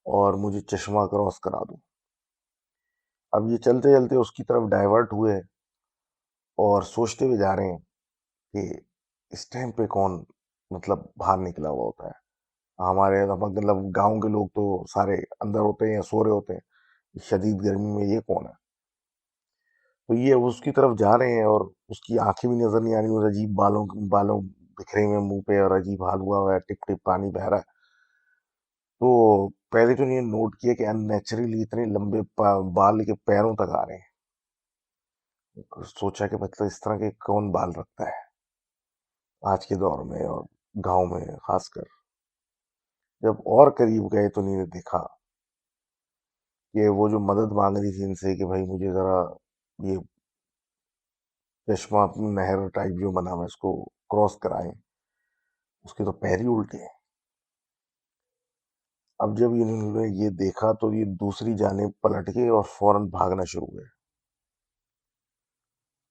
اور مجھے چشمہ کراس کرا دو. اب یہ چلتے چلتے اس کی طرف ڈائیورٹ ہوئے اور سوچتے ہوئے جا رہے ہیں کہ اس ٹائم پہ کون مطلب باہر نکلا ہوا ہوتا ہے. ہمارے مطلب گاؤں کے لوگ تو سارے اندر ہوتے ہیں یا سو رہے ہوتے ہیں، شدید گرمی میں یہ کون ہے. تو یہ اس کی طرف جا رہے ہیں اور اس کی آنکھیں بھی نظر نہیں آ رہی، اور عجیب بالوں بالوں بکھرے ہوئے منہ پہ، اور عجیب حال ہوا ہوا ہے، ٹپ ٹپ پانی بہ رہا ہے. تو پہلے تو یہ نوٹ کیا کہ ان نیچرلی اتنے لمبے بال کے پیروں تک آ رہے ہیں. سوچا کہ مطلب اس طرح کے کون بال رکھتا ہے آج کے دور میں، اور گاؤں میں خاص کر. جب اور قریب گئے تو انہوں نے دیکھا کہ وہ جو مدد مانگ رہی تھی ان سے کہ بھائی مجھے ذرا یہ چشمہ نہر ٹائپ جو بنا ہوا ہے اس کو کراس کرائیں، اس کے تو پیر ہی الٹے ہیں. اب جب انہوں نے یہ دیکھا تو یہ دوسری جانب پلٹ کے اور فوراً بھاگنا شروع ہوئے.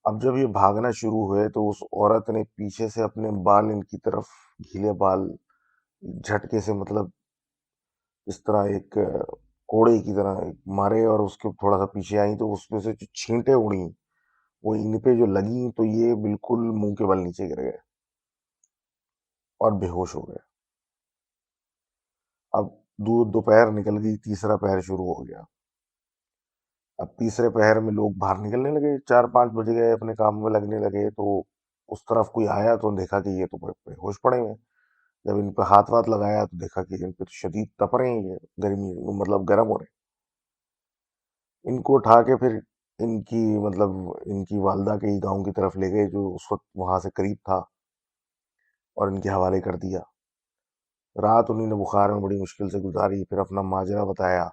اب جب یہ بھاگنا شروع ہوئے تو اس عورت نے پیچھے سے اپنے بال ان کی طرف، گھیلے بال جھٹکے سے مطلب اس طرح ایک کوڑے کی طرح مارے، اور اس کے تھوڑا سا پیچھے آئیں تو اس میں سے جو چھینٹیں اڑیں وہ ان پہ جو لگیں تو یہ بالکل منہ کے بل نیچے گر گئے اور بے ہوش ہو گئے. اب دوپہر نکل گئی، تیسرا پہر شروع ہو گیا. اب تیسرے پہر میں لوگ باہر نکلنے لگے، 4-5 بج گئے، اپنے کام میں لگنے لگے. تو اس طرف کوئی آیا تو دیکھا کہ یہ تو بے ہوش پڑے ہوئے. جب ان پہ ہاتھ واتھ لگایا تو دیکھا کہ ان پہ تو شدید تپ رہے ہیں، یہ گرمی مطلب گرم ہو رہے ہیں. ان کو اٹھا کے پھر ان کی مطلب ان کی والدہ کے ہی گاؤں کی طرف لے گئے، جو اس وقت وہاں سے قریب تھا، اور ان کے حوالے کر دیا. رات انہوں نے بخار میں بڑی مشکل سے گزاری، پھر اپنا ماجرا بتایا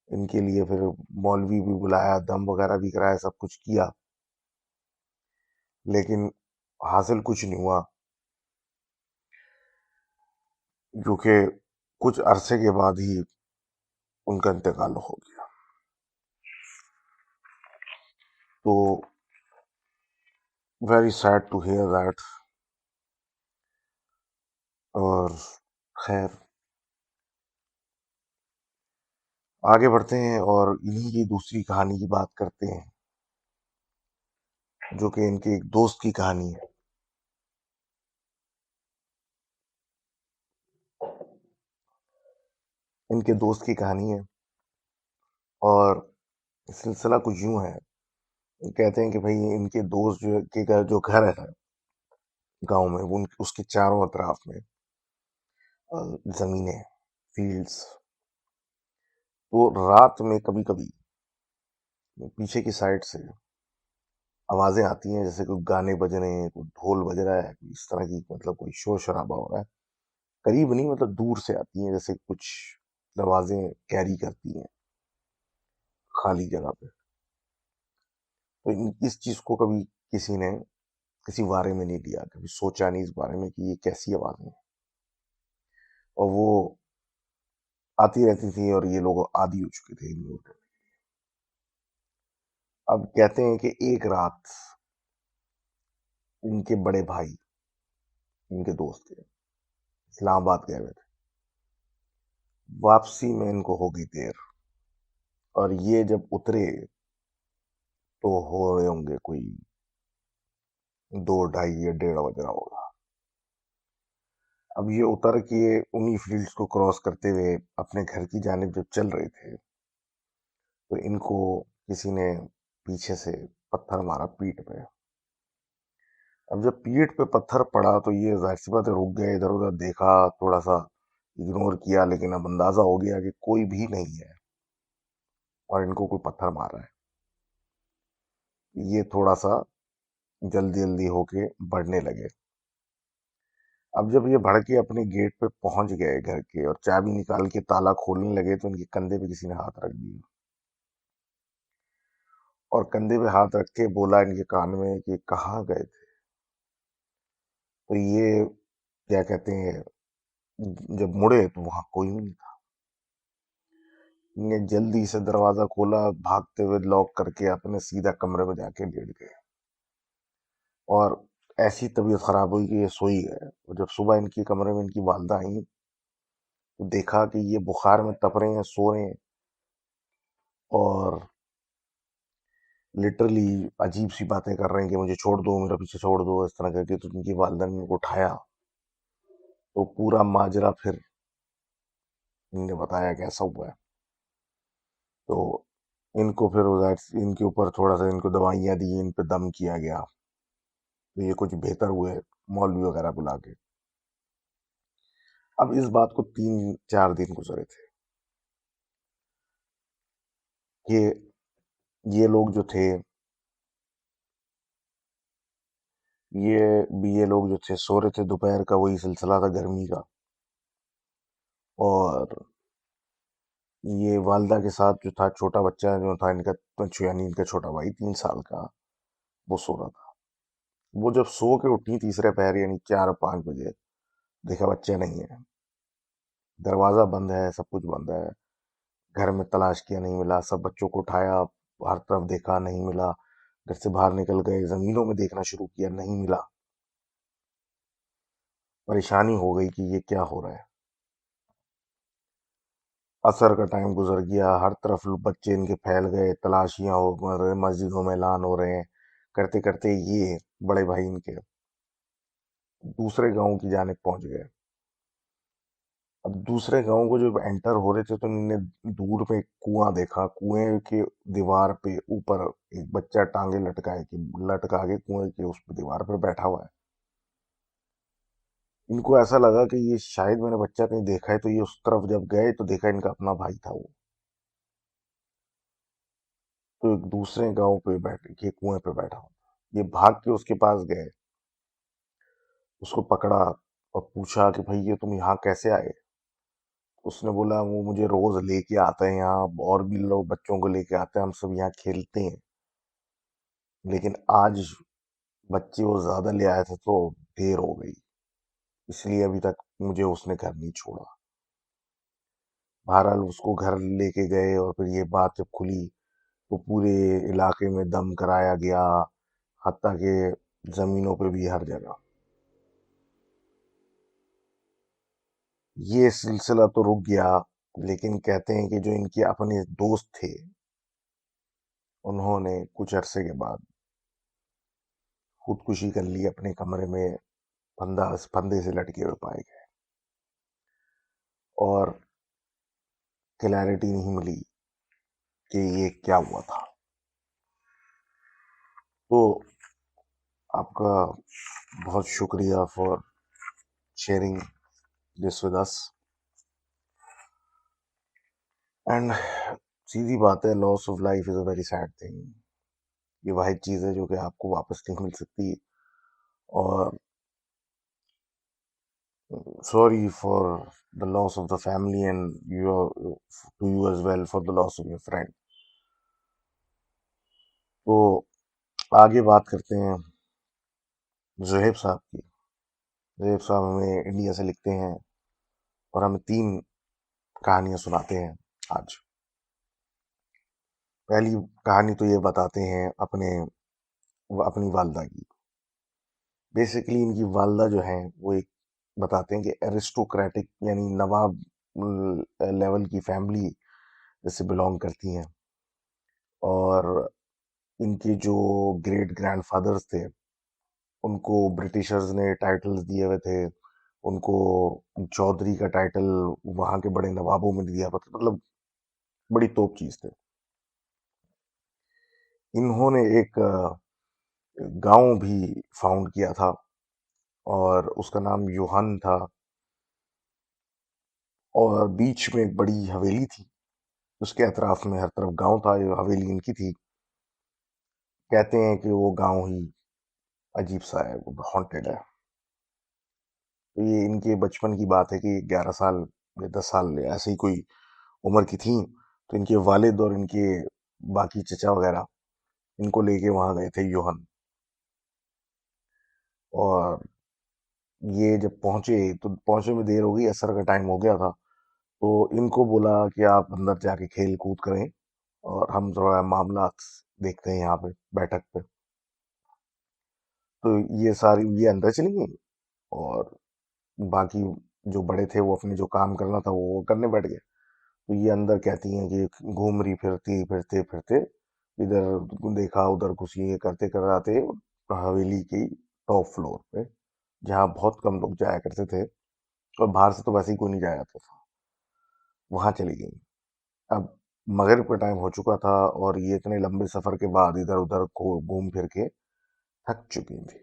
ان کے لیے، پھر مولوی بھی بلایا، دم وغیرہ بھی کرایا، سب کچھ کیا، لیکن حاصل کچھ نہیں ہوا. جو کہ کچھ عرصے کے بعد ہی ان کا انتقال ہو گیا. تو very sad to hear that. اور خیر آگے بڑھتے ہیں اور انہی کی دوسری کہانی کی بات کرتے ہیں، جو کہ ان کے ایک دوست کی کہانی ہے. ان کے دوست کی کہانی ہے اور سلسلہ کچھ یوں ہے، کہتے ہیں کہ بھائی ان کے دوست جو گھر ہے گاؤں میں، اس کے چاروں اطراف میں زمینیں، فیلڈز، تو رات میں کبھی کبھی پیچھے کی سائڈ سے آوازیں آتی ہیں، جیسے کوئی گانے بج رہے ہیں، کوئی ڈھول بج رہا ہے، کوئی اس طرح کی، مطلب کوئی شور شرابہ ہو رہا ہے، قریب نہیں، مطلب دور سے آتی ہیں، جیسے کچھ آوازیں کیری کرتی ہیں خالی جگہ پہ. تو اس چیز کو کبھی کسی نے کسی بارے میں نہیں لیا، کبھی سوچا نہیں اس بارے میں کہ یہ کیسی آوازیں ہیں، اور وہ آتی رہتی تھی اور یہ لوگ عادی ہو چکے تھے اگنور کرنے. اب کہتے ہیں کہ ایک رات ان کے بڑے بھائی، ان کے دوست تھے، اسلام آباد گئے ہوئے تھے، واپسی میں ان کو ہوگی دیر، اور یہ جب اترے تو ہو رہے ہوں گے کوئی 2، 2:30 یا 1:30 بج رہا ہوگا. اب یہ اتر کے انہی فیلڈز کو کراس کرتے ہوئے اپنے گھر کی جانب جب چل رہے تھے تو ان کو کسی نے پیچھے سے پتھر مارا پیٹھ پہ. اب جب پیٹھ پہ پتھر پڑا تو یہ ظاہر سی بات ہے رک گئے، ادھر ادھر دیکھا، تھوڑا سا اگنور کیا، لیکن اب اندازہ ہو گیا کہ کوئی بھی نہیں ہے اور ان کو کوئی پتھر مار رہا ہے. یہ تھوڑا سا جلدی جلدی ہو کے بڑھنے لگے. اب جب یہ بڑھ کے اپنے گیٹ پہ پہنچ گئے گھر کے اور چابی نکال کے تالا کھولنے لگے تو ان کے کندھے پہ کسی نے ہاتھ رکھ دیا، اور کندھے پہ ہاتھ رکھ کے بولا ان کے کان میں کہ کہاں گئے تھے. تو یہ کیا کہتے ہیں، جب مڑے تو وہاں کوئی بھی نہیں تھا. نے جلدی سے دروازہ کھولا، بھاگتے ہوئے لاک کر کے اپنے سیدھا کمرے میں جا کے لیٹ گئے، اور ایسی طبیعت خراب ہوئی کہ یہ سوئی گئے. اور جب صبح ان کی کمرے میں ان کی والدہ آئیں تو دیکھا کہ یہ بخار میں تپ رہے ہیں، سو رہے ہیں، اور لٹرلی عجیب سی باتیں کر رہے ہیں کہ مجھے چھوڑ دو، میرا پیچھے چھوڑ دو، اس طرح کر کے. تو ان کی والدہ نے ان کو اٹھایا تو پورا ماجرا پھر ان نے بتایا کہ ایسا ہوا ہے. تو ان کو پھر ان کے اوپر تھوڑا سا ان کو دوائیاں دی، ان پہ دم کیا گیا، تو یہ کچھ بہتر ہوئے، مولوی وغیرہ بلا کے. اب اس بات کو 3، 4 دن گزرے تھے کہ یہ لوگ جو تھے، یہ لوگ جو تھے سو رہے تھے. دوپہر کا وہی سلسلہ تھا گرمی کا، اور یہ والدہ کے ساتھ جو تھا چھوٹا بچہ جو تھا ان کا، یعنی ان کا چھوٹا بھائی 3 سال کا، وہ سو رہا تھا. وہ جب سو کے اٹھی تیسرے پہر یعنی 4، 5 بجے، دیکھا بچہ نہیں ہے، دروازہ بند ہے، سب کچھ بند ہے. گھر میں تلاش کیا، نہیں ملا، سب بچوں کو اٹھایا، ہر طرف دیکھا، نہیں ملا. گھر سے باہر نکل گئے، زمینوں میں دیکھنا شروع کیا، نہیں ملا. پریشانی ہو گئی کہ یہ کیا ہو رہا ہے. عصر کا ٹائم گزر گیا، ہر طرف بچے ان کے پھیل گئے، تلاشیاں ہو رہے، مسجدوں میں اعلان ہو رہے ہیں. کرتے کرتے یہ بڑے بھائی ان کے دوسرے گاؤں کی جانب پہنچ گئے. اب دوسرے گاؤں کو جب انٹر ہو رہے تھے تو انہوں نے دور پہ ایک کنواں دیکھا. کنویں کے دیوار پہ اوپر ایک بچہ ٹانگیں لٹکا کے کنویں کے اس پہ دیوار پہ بیٹھا ہوا ہے. ان کو ایسا لگا کہ یہ شاید میں نے بچہ کہیں دیکھا ہے، تو یہ اس طرف جب گئے تو دیکھا ان کا اپنا بھائی تھا وہ. تو ایک دوسرے گاؤں پہ بیٹھ کے کنویں پہ بیٹھا ہوا. یہ بھاگ کے اس کے پاس گئے، اس کو پکڑا اور پوچھا کہ بھائی یہ تم یہاں کیسے آئے. اس نے بولا وہ مجھے روز لے کے آتے ہیں یہاں، اور بھی لوگ بچوں کو لے کے آتے ہیں، ہم سب یہاں کھیلتے ہیں، لیکن آج بچے وہ زیادہ لے آئے تھے تو دیر ہو گئی، اس لیے ابھی تک مجھے اس نے گھر نہیں چھوڑا. بہرحال اس کو گھر لے کے گئے، اور پھر یہ بات جب کھلی تو پورے علاقے میں دم کرایا گیا، حتیٰ کہ زمینوں پہ بھی ہر جگہ. یہ سلسلہ تو رک گیا، لیکن کہتے ہیں کہ جو ان کے اپنے دوست تھے انہوں نے کچھ عرصے کے بعد خودکشی کر لی اپنے کمرے میں، پھندے سے لٹکے ہوئے پائے گئے. اور کلیئرٹی نہیں ملی کہ یہ کیا ہوا تھا. تو آپ کا بہت شکریہ for sharing this with us. And سیدھی بات ہے، loss of life is a very sad thing. یہ واحد چیز ہے جو کہ آپ کو واپس نہیں مل سکتی. اور sorry for the loss of the family and to you as well for the loss of your friend. تو آگے بات کرتے ہیں زہیب صاحب کی. زہیب صاحب ہمیں انڈیا سے لکھتے ہیں اور ہمیں 3 کہانیاں سناتے ہیں آج. پہلی کہانی تو یہ بتاتے ہیں اپنی والدہ کی. بیسیکلی ان کی والدہ جو ہیں وہ ایک بتاتے ہیں کہ ایرسٹوکریٹک یعنی نواب لیول کی فیملی جیسے بلونگ کرتی ہیں. اور ان کے جو گریٹ گرینڈ فادرز تھے ان کو برٹشرز نے ٹائٹلز دیے ہوئے تھے. ان کو چودھری کا ٹائٹل وہاں کے بڑے نوابوں میں دیا، مطلب بڑی توپ چیز تھے. انہوں نے ایک گاؤں بھی فاؤنڈ کیا تھا اور اس کا نام یوہان تھا. اور بیچ میں ایک بڑی حویلی تھی، اس کے اطراف میں ہر طرف گاؤں تھا. یہ حویلی ان کی تھی. کہتے ہیں کہ وہ گاؤں ہی عجیب سا ہے، وہ ہانٹیڈ ہے. تو یہ ان کے بچپن کی بات ہے کہ 11 سال یا 10 سال ایسے ہی کوئی عمر کی تھیں تو ان کے والد اور ان کے باقی چچا وغیرہ ان کو لے کے وہاں گئے تھے یوہن. اور یہ جب پہنچے تو پہنچنے میں دیر ہو گئی، عصر کا ٹائم ہو گیا تھا. تو ان کو بولا کہ آپ اندر جا کے کھیل کود کریں اور ہم تھوڑا معاملات دیکھتے ہیں یہاں پہ بیٹھک پہ. تو یہ اندر چلی گئی اور باقی جو بڑے تھے وہ اپنے جو کام کرنا تھا وہ کرنے بیٹھ گئے. تو یہ اندر کہتی ہیں کہ گھوم رہی پھرتے پھرتے ادھر دیکھا ادھر کچھ یہ کرتے کراتے حویلی کی ٹاپ فلور پہ جہاں بہت کم لوگ جایا کرتے تھے اور باہر سے تو ویسے ہی کوئی نہیں جایا جاتا تھا، وہاں چلی گئی. اب مغرب کا ٹائم ہو چکا تھا اور یہ اتنے لمبے سفر کے بعد ادھر ادھر کو گھوم پھر کے تھک چکی تھی.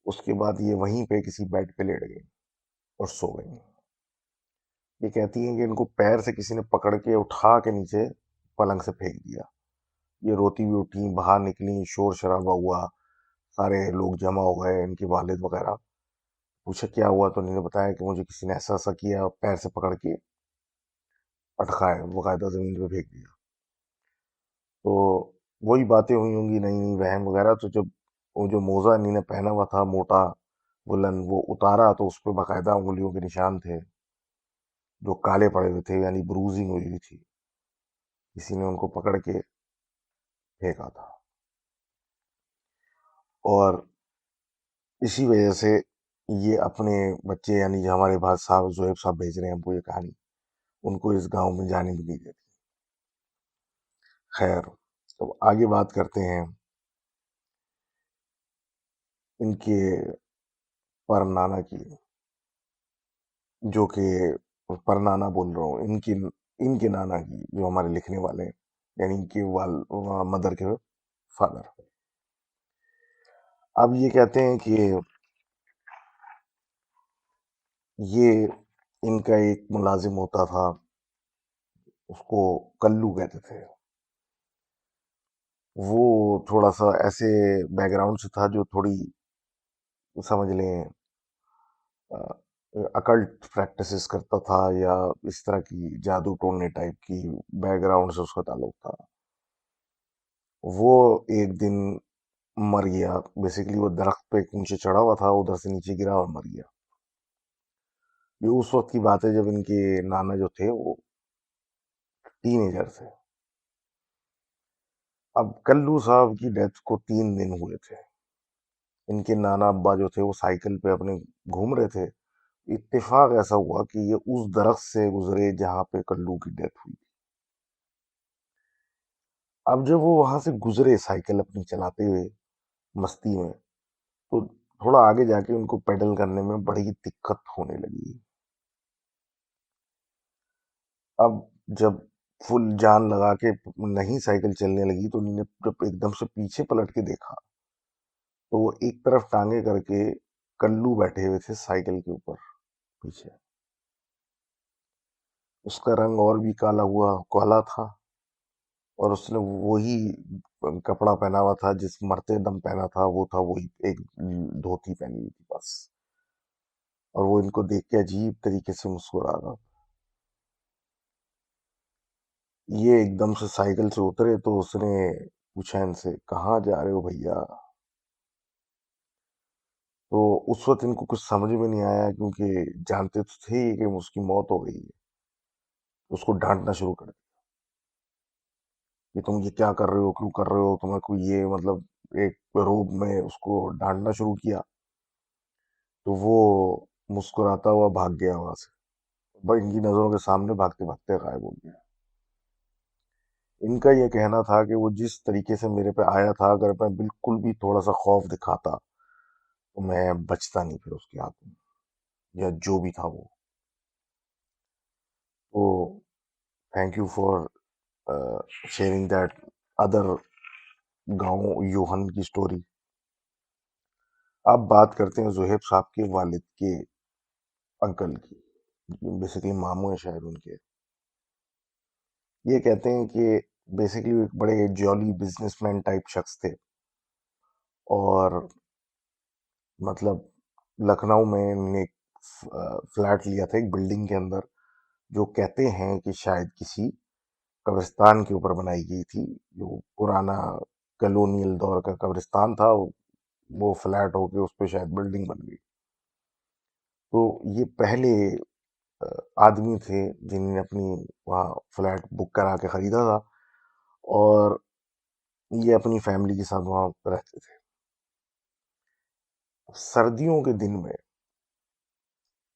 اس کے بعد یہ وہیں پہ کسی بیڈ پہ لیٹ گئی اور سو گئی. یہ کہتی ہیں کہ ان کو پیر سے کسی نے پکڑ کے اٹھا کے نیچے پلنگ سے پھینک دیا. یہ روتی ہوئی اٹھی، باہر نکلی، شور شرابہ ہوا، سارے لوگ جمع ہو گئے، ان کے والد وغیرہ. پوچھا کیا ہوا تو انہوں نے بتایا کہ مجھے کسی نے ایسا ایسا کیا، پیر سے پکڑ کے اٹکائے، باقاعدہ زمین پہ پھینک دیا. تو وہی باتیں ہوئی ہوں گی، نئی نئی وہم وغیرہ. تو جب وہ جو موزہ انہوں نے پہنا ہوا تھا موٹا وولن وہ اتارا تو اس پہ باقاعدہ انگلیوں کے نشان تھے جو کالے پڑے ہوئے تھے، یعنی بروزنگ ہوئی ہوئی تھی، کسی نے ان کو پکڑ کے پھینکا تھا. اور اسی وجہ سے یہ اپنے بچے یعنی جو ہمارے بھائی صاحب زہیب صاحب بھیج رہے ہیں ہم کو یہ کہانی، ان کو اس گاؤں میں جانے بھی نہیں دیتی. خیر، تو آگے بات کرتے ہیں ان کے پر نانا کی، جو کہ پر نانا بول رہا ہوں، ان کے نانا کی جو ہمارے لکھنے والے ہیں، یعنی ان کے مدر کے فادر. اب یہ کہتے ہیں کہ یہ ان کا ایک ملازم ہوتا تھا، اس کو کلو کہتے تھے. وہ تھوڑا سا ایسے بیک گراؤنڈ سے تھا جو تھوڑی سمجھ لیں اکلٹ پریکٹسز کرتا تھا یا اس طرح کی جادو ٹونے ٹائپ کی بیک گراؤنڈ سے اس کا تعلق تھا. وہ ایک دن مر گیا. بیسیکلی وہ درخت پہ اونچے چڑھا ہوا تھا، ادھر سے نیچے گرا اور مر گیا. یہ اس وقت کی بات ہے جب ان کے نانا جو تھے وہ ٹین ایجر تھے. اب کلو صاحب کی ڈیتھ کو 3 دن ہوئے تھے. ان کے نانا ابا جو تھے وہ سائیکل پہ اپنے گھوم رہے تھے. اتفاق ایسا ہوا کہ یہ اس درخت سے گزرے جہاں پہ کلو کی ڈیتھ ہوئی. اب جب وہ وہاں سے گزرے سائیکل اپنی چلاتے ہوئے مستی میں، تو تھوڑا آگے جا کے ان کو پیڈل کرنے میں بڑی دقت ہونے لگی. اب جب فل جان لگا کے نہیں سائیکل چلنے لگی تو انہوں نے جب ایک دم سے پیچھے پلٹ کے دیکھا تو وہ ایک طرف ٹانگے کر کے کلو بیٹھے ہوئے تھے سائیکل کے اوپر پیچھے. اس کا رنگ اور بھی کالا تھا، اور اس نے وہی کپڑا پہنا ہوا تھا جس مرتے دم پہنا تھا، وہ تھا وہی ایک دھوتی پہنی ہوئی تھی بس. اور وہ ان کو دیکھ کے عجیب طریقے سے مسکرا رہا. یہ ایک دم سے سائیکل سے اترے تو اس نے پوچھا ان سے، کہاں جا رہے ہو بھیا؟ تو اس وقت ان کو کچھ سمجھ میں نہیں آیا، کیونکہ جانتے تو تھے ہی کہ اس کی موت ہو گئی ہے. اس کو ڈانٹنا شروع کر دیا کہ تم یہ کیا کر رہے ہو، کیوں کر رہے ہو، تمہیں کوئی یہ مطلب ایک روب میں اس کو ڈانٹنا شروع کیا. تو وہ مسکراتا ہوا بھاگ گیا وہاں سے، بس ان کی نظروں کے سامنے بھاگتے بھاگتے غائب ہو گیا. ان کا یہ کہنا تھا کہ وہ جس طریقے سے میرے پہ آیا تھا، اگر میں بالکل بھی تھوڑا سا خوف دکھاتا تو میں بچتا نہیں پھر اس کے ہاتھ میں، یا جو بھی تھا وہ. تو thank you for sharing that other گاؤں یوہن کی سٹوری. اب بات کرتے ہیں زہیب صاحب کے والد کے انکل کی، بیسیکلی ماموں ہیں شاید ان کے. یہ کہتے ہیں کہ بیسیکلی ایک بڑے جولی بزنس مین ٹائپ شخص تھے، اور مطلب لکھنؤ میں انہوں نے ایک فلیٹ لیا تھا ایک بلڈنگ کے اندر، جو کہتے ہیں کہ شاید کسی قبرستان کے اوپر بنائی گئی تھی، جو پرانا کلونیل دور کا قبرستان تھا، وہ فلیٹ ہو کے اس پہ شاید بلڈنگ بن گئی. تو یہ پہلے آدمی تھے جنہوں نے اپنی وہاں فلیٹ بک کرا کے خریدا تھا، اور یہ اپنی فیملی کے ساتھ وہاں رہتے تھے. سردیوں کے دن میں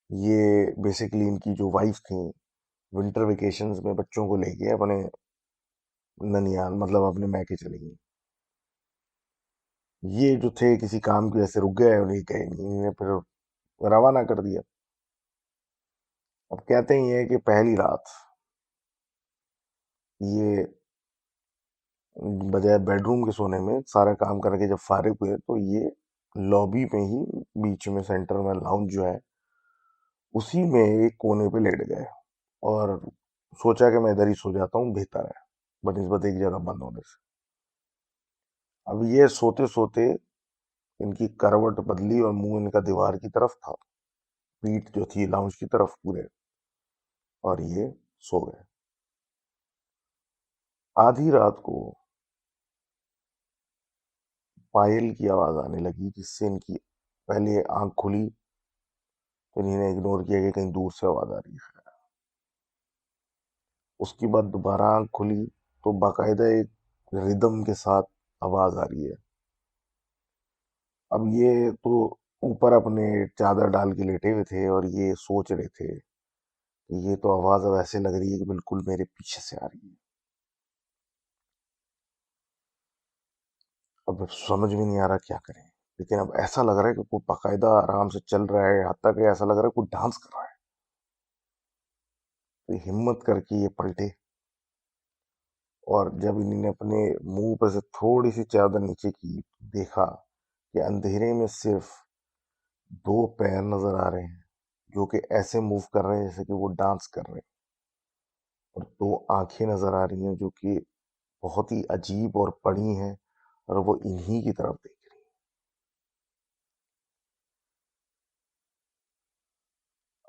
یہ بیسیکلی ان کی جو وائف تھیں، ونٹر ویکیشنز میں بچوں کو لے کے اپنے ننیال مطلب اپنے میکے چلے گئی. یہ جو تھے کسی کام کی وجہ سے رک گئے، انہیں کہیں نہیں، انہیں پھر روانہ کر دیا. اب کہتے ہیں یہ کہ پہلی رات یہ بجائے بیڈ روم کے سونے میں، سارا کام کر کے جب فارغ ہوئے تو یہ لابی میں ہی بیچ میں سینٹر میں لاؤنج جو ہے اسی میں ایک کونے پہ لیٹ گئے، اور سوچا کہ میں ادھر ہی سو جاتا ہوں، بہتر ہے بنسبت ایک جگہ بند ہونے سے. اب یہ سوتے سوتے ان کی کروٹ بدلی اور منہ ان کا دیوار کی طرف تھا، پیٹ جو تھی لاؤنج کی طرف پورے، اور یہ سو گئے. آدھی رات کو پائل کی آواز آنے لگی، جس سے ان کی پہلے آنکھ کھلی تو انہیں نے اگنور کیا کہ کہیں دور سے آواز آ رہی ہے. اس کے بعد دوبارہ آنکھ کھلی تو باقاعدہ ایک ردم کے ساتھ آواز آ رہی ہے. اب یہ تو اوپر اپنے چادر ڈال کے لیٹے ہوئے تھے، اور یہ سوچ رہے تھے کہ یہ تو آواز اب ایسے لگ رہی ہے کہ بالکل میرے پیچھے سے آ رہی ہے. اب سمجھ میں نہیں آ رہا کیا کریں، لیکن اب ایسا لگ رہا ہے کہ کوئی باقاعدہ آرام سے چل رہا ہے، حتیٰ کہ ایسا لگ رہا ہے کوئی ڈانس کر رہا ہے. تو ہمت کر کے یہ پلٹے، اور جب انہوں نے اپنے منہ پہ سے تھوڑی سی چادر نیچے کی، دیکھا کہ اندھیرے میں صرف دو پیر نظر آ رہے ہیں جو کہ ایسے موو کر رہے ہیں جیسے کہ وہ ڈانس کر رہے ہیں، اور دو آنکھیں نظر آ رہی ہیں جو کہ بہت ہی عجیب اور بڑی ہیں، اور وہ انہی کی طرف دیکھ رہی ہیں.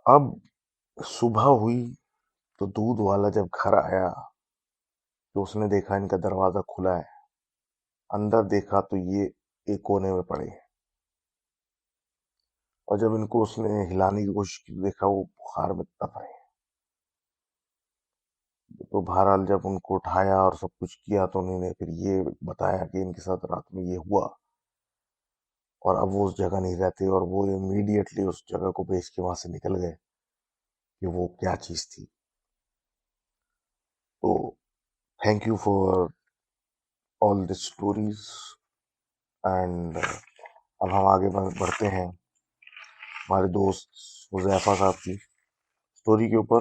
اب صبح ہوئی تو دودھ والا جب گھر آیا تو اس نے دیکھا ان کا دروازہ کھلا ہے. اندر دیکھا تو یہ ایک کونے میں پڑے ہیں، اور جب ان کو اس نے ہلانے کی کوشش کی دیکھا وہ بخار میں تپ رہے ہیں. تو بہرحال جب ان کو اٹھایا اور سب کچھ کیا تو انہوں نے پھر یہ بتایا کہ ان کے ساتھ رات میں یہ ہوا، اور اب وہ اس جگہ نہیں رہتے، اور وہ امیڈیٹلی اس جگہ کو بیچ کے وہاں سے نکل گئے کہ وہ کیا چیز تھی. تو thank you for all the stories, and اب ہم آگے بڑھتے ہیں ہمارے دوست حذیفہ صاحب کی اسٹوری کے اوپر.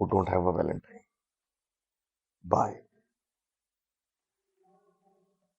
who don't have a Valentine. Bye.